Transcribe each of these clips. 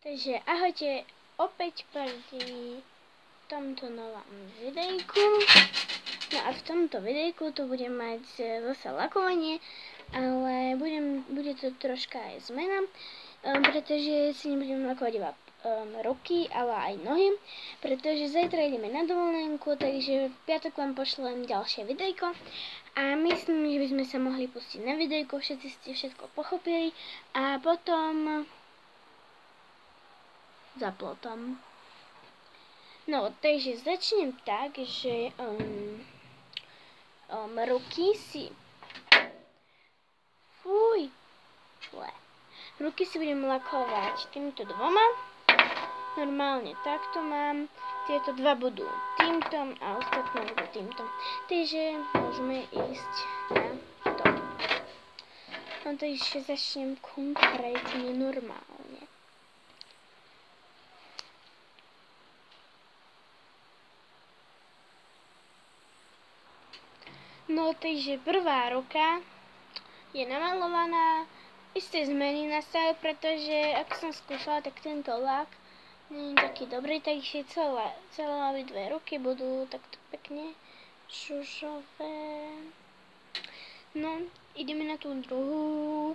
Takže ahojte opäť pri tomto novom videjku. No a v tomto videjku to budem mať zase lakovanie, ale bude to troška aj zmena, pretože si nebudem lakovať iba ruky, ale aj nohy, pretože zajtra ideme na dovolenku, takže v piatok vám pošlem ďalšie videjko a myslím, že by sme sa mohli pustiť na videjko, všetci ste všetko pochopili a potom za plotom. No, takže začnem tak, že ruky si ruky si budem lakovať týmto dvoma. Normálne takto mám. Tieto dva budú týmto a ostatné budú týmto. Takže môžeme ísť na to. No, takže začnem konkrétne normálne. No, takže prvá ruka je namalovaná. Isté zmeny nastali, pretože ak som skúšala, tak tento lak nie je taký dobrý, takže celé obidve ruky budú takto pekne šušové. No, ideme na tú druhú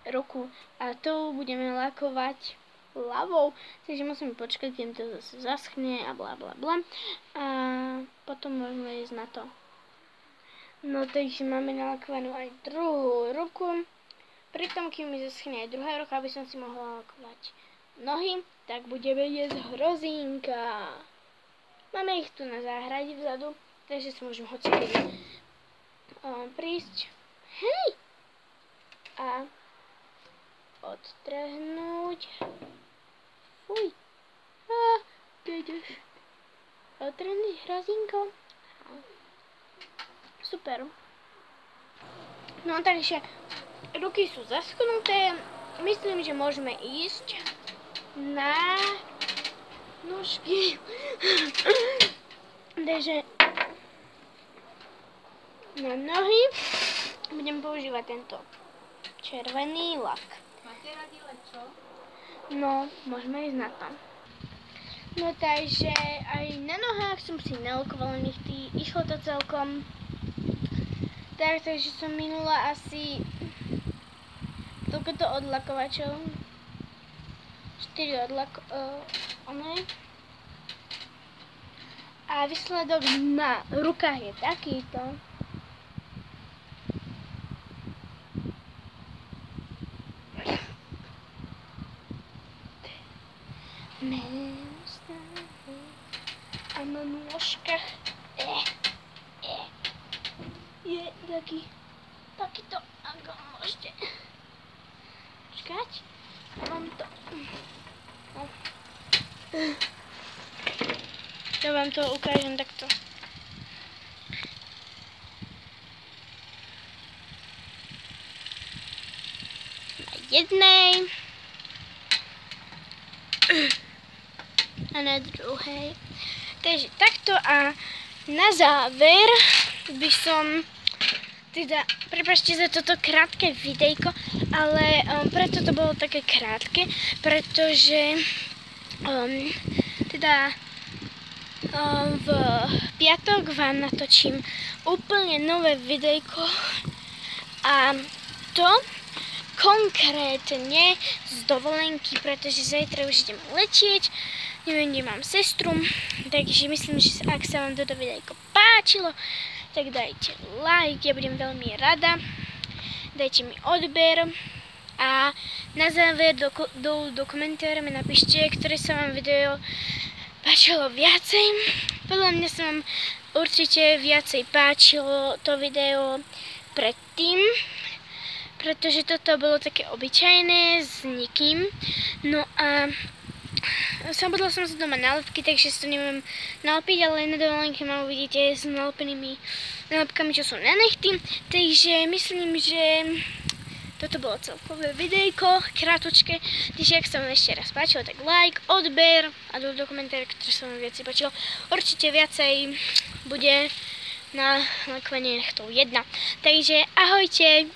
ruku a to budeme lakovať ľavou, takže musíme počkať, kým to zase zaschne a bla bla bla a potom môžeme ísť na to. No, takže máme nalakovanú aj druhú ruku. Pritom, kým mi zaschne aj druhá ruka, aby som si mohla lakovať nohy, tak budeme jesť hrozínka. Máme ich tu na záhrade vzadu, takže si môžem hocikedy prísť. Hej! A odtrhnúť. Fuj. Odtrhnúť hrozínko. Super. No, takže ruky sú zaschnuté. Myslím, že môžeme ísť na nožky. Takže na nohy budem používať tento červený lak. Máte radi lečo? No, môžeme ísť na to. No, takže aj na nohách som si nalakovala nechty. Išlo to celkom. Takže som minula asi toľkoto odlakovačov. 4 a výsledok na rukách je takýto. A na nôžkach je takýto, ako môžete počkať, vám to ja vám to ukážem takto. Na jednej a na druhej. Takže takto a na záver by som teda, prepáčte za toto krátke videjko, ale preto to bolo také krátke, pretože v piatok vám natočím úplne nové videjko a to konkrétne z dovolenky, pretože zajtra už idem letieť, neviem, kde mám sestru, takže myslím, že ak sa vám toto videjko páčilo, tak dajte like, ja budem veľmi rada, dajte mi odber a na záver do komentára mi napíšte, ktoré sa vám video páčilo viacej. Podľa mňa sa vám určite viacej páčilo to video predtým, pretože toto bolo také obyčajné s nikým. No a zabudla som sa doma nálepky, takže si to neviem nalepiť, ale na dovolenke ma uvidíte s nalepenými nálepkami, čo sú na nechty. Takže myslím, že toto bolo celkové videjko, krátočké. Takže ak sa vám ešte raz páčilo, tak like, odber a do komentára, ktoré sa vám viacej páčilo. Určite viacej bude na lakovanie nechtov 1. Takže ahojte!